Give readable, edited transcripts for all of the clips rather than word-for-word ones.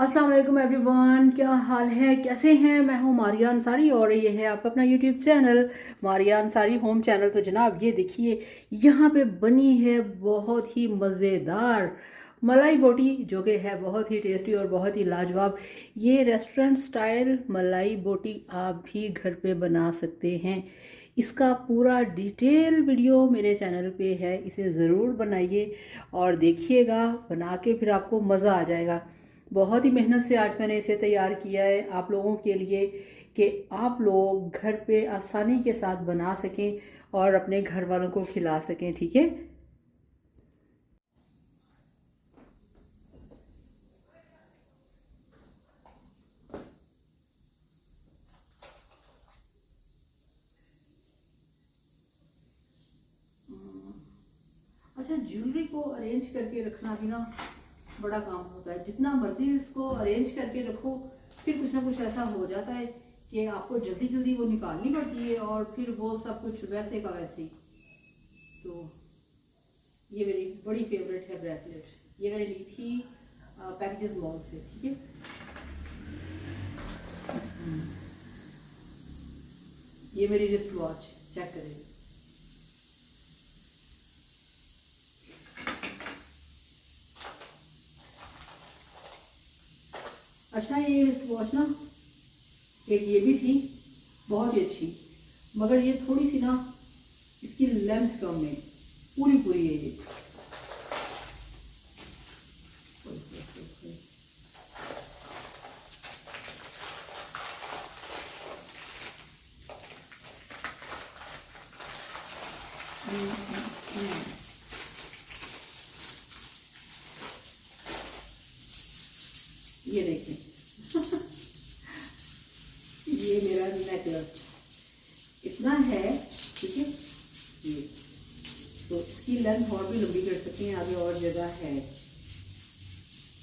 अस्सलाम वालेकुम एवरीवन, क्या हाल है, कैसे हैं। मैं हूं मारिया अंसारी और ये है आपका अपना YouTube channel Maria Ansari home channel. तो जनाब ये देखिए, यहाँ पे बनी है बहुत ही मज़ेदार मलाई बोटी, जो कि है बहुत ही टेस्टी और बहुत ही लाजवाब। ये रेस्टोरेंट स्टाइल मलाई बोटी आप भी घर पे बना सकते हैं। इसका पूरा डिटेल वीडियो मेरे चैनल पे है, इसे ज़रूर बनाइए और देखिएगा, बना के फिर आपको मज़ा आ जाएगा। बहुत ही मेहनत से आज मैंने इसे तैयार किया है आप लोगों के लिए, कि आप लोग घर पे आसानी के साथ बना सकें और अपने घर वालों को खिला सकें। ठीक है। अच्छा, ज्वेलरी को अरेंज करके रखना भी ना बड़ा काम होता है। जितना मर्जी इसको अरेंज करके रखो, फिर कुछ ना कुछ ऐसा हो जाता है कि आपको जल्दी जल्दी वो निकालनी पड़ती है और फिर वो सब कुछ वैसे का वैसे ही। तो ये मेरी बड़ी फेवरेट है ब्रेसलेट। ये मैंने ली थी पैकेजेस मॉल से। ठीक है। ये मेरी रिस्ट वॉच, चेक करें। अच्छा, ये रिस्ट वॉच ना, एक ये भी थी बहुत ही अच्छी, मगर ये थोड़ी सी ना इसकी लेंथ कम है। पूरी पूरी है ये। ये देखें ये मेरा नेकलेस इतना है। ठीक है। ये तो इसकी लेंथ और भी लंबी कर सकते हैं, आगे और जगह है।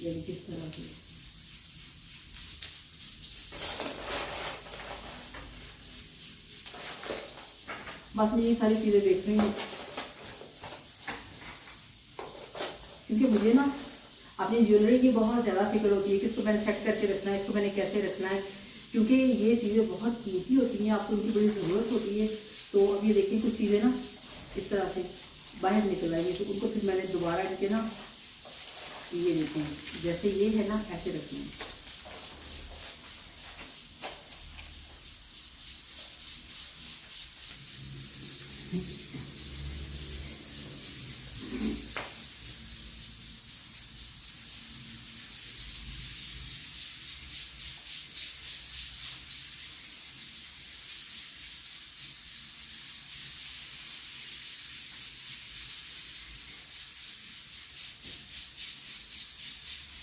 ये किस तरह की, बस मैं ये सारी चीज़ें देख रही हूँ, क्योंकि मुझे ना अपनी ज्वेलरी की बहुत ज़्यादा फिक्र होती है कि इसको मैंने सेट करके रखना है, इसको मैंने कैसे रखना है, क्योंकि ये चीज़ें बहुत कीमती होती हैं, आपको उनकी बड़ी ज़रूरत होती है। तो अब ये देखिए, कुछ चीज़ें ना इस तरह से बाहर निकल आई है, तो उनको फिर मैंने दोबारा इनके ना, ये देखें जैसे ये है ना, ऐसे रखना है।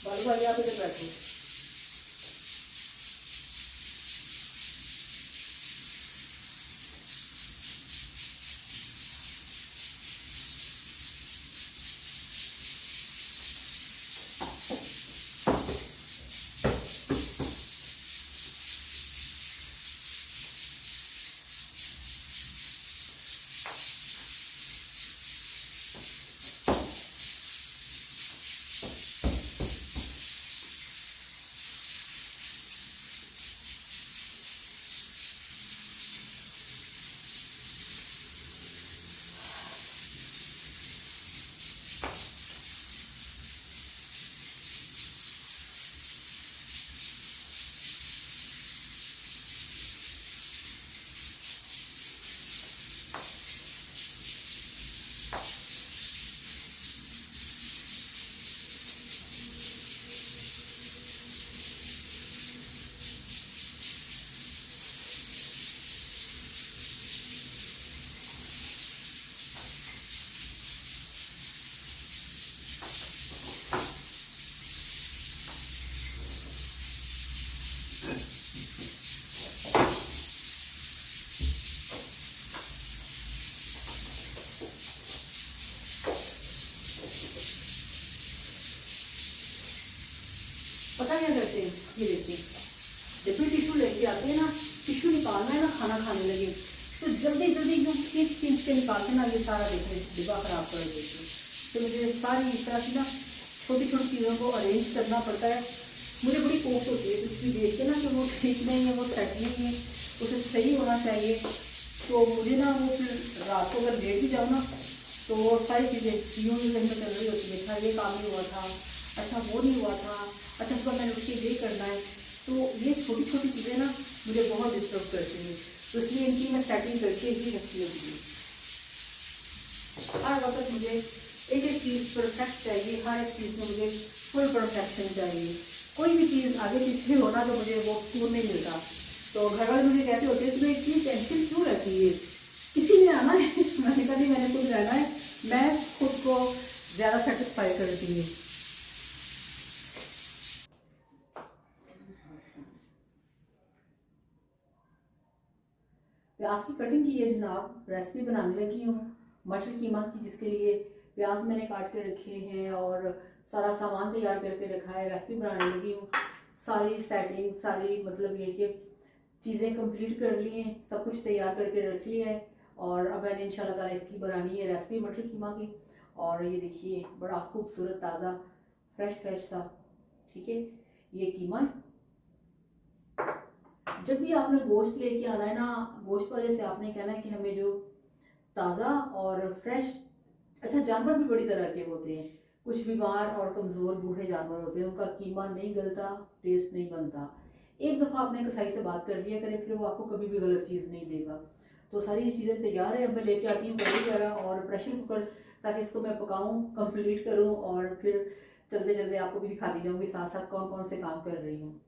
बालू भाई, आप इधर बैठो। पता क्या करते हैं, ये देखिए, जब भी टिश्यू लेके आते हैं ना, टिश्यू निकालना है ना, खाना खाने लगे तो जल्दी जल्दी जो खींच खींच के निकालते ना, ये सारा देखिए डिब्बा खराब कर देते हैं। तो मुझे सारी इस तरह की ना छोटी छोटी चीज़ों को अरेंज करना पड़ता है, मुझे बड़ी कोफ्त होती है कुछ भी देख के ना कि वो ठीक नहीं है, वो सेट नहीं है, उसे सही होना चाहिए। तो मुझे ना वो फिर रात को अगर लेट भी जाऊँ ना तो वो सारी चीज़ें यूँ ही में चल रही होती है। अच्छा ये काम नहीं हुआ था, अच्छा वो नहीं हुआ था, अच्छा सुबह मैंने उठ के ये करना है। तो ये छोटी छोटी चीज़ें ना मुझे बहुत डिस्टर्ब करती हैं, तो इसलिए इनकी मैं सेटिंग करके ही रखती हूँ। हर वक्त मुझे एक एक चीज़ परफेक्ट चाहिए, हर एक चीज़ में मुझे फुल परफेक्शन चाहिए। कोई भी चीज़ आगे पीछे होना तो मुझे वो सुकून नहीं मिलता। तो घर वाले मुझे कहते होते हैं तुम्हें इतनी टेंशन क्यों रहती है, किसी ने आना है मैंने कहा नहीं, मैंने खुद रहना है, मैं खुद को ज़्यादा सेटिस्फाई करती हूँ। प्याज की कटिंग की है जनाब, रेसिपी बनाने लगी हूँ मटर कीमा की, जिसके लिए प्याज मैंने काट के रखे हैं और सारा सामान तैयार करके रखा है। रेसिपी बनाने लगी हूँ, सारी सेटिंग सारी मतलब ये कि चीज़ें कंप्लीट कर ली हैं, सब कुछ तैयार करके रख लिया है। और अब मैंने इंशाल्लाह ताला इसकी बनानी है रेसिपी मटर कीमा की। और ये देखिए बड़ा खूबसूरत ताज़ा फ्रेश फ्रेश सा, ठीक है, ये कीमा है। जब भी आपने गोश्त लेके आना है ना, गोश्त वाले से आपने कहना है कि हमें जो ताज़ा और फ्रेश, अच्छा जानवर भी बड़ी तरह के होते हैं, कुछ बीमार और कमज़ोर बूढ़े जानवर होते हैं, उनका कीमा नहीं गलता, टेस्ट नहीं बनता। एक दफ़ा आपने कसाई से बात कर लिया करें, फिर वो आपको कभी भी गलत चीज़ नहीं देगा। तो सारी चीज़ें तैयार है, अब मैं लेके आती हूँ कढ़ी वगैरह और प्रेशर कुकर, ताकि इसको मैं पकाऊँ, कंप्लीट करूँ और फिर चलते चलते आपको भी दिखाती जाऊँगी साथ साथ कौन कौन से काम कर रही हूँ।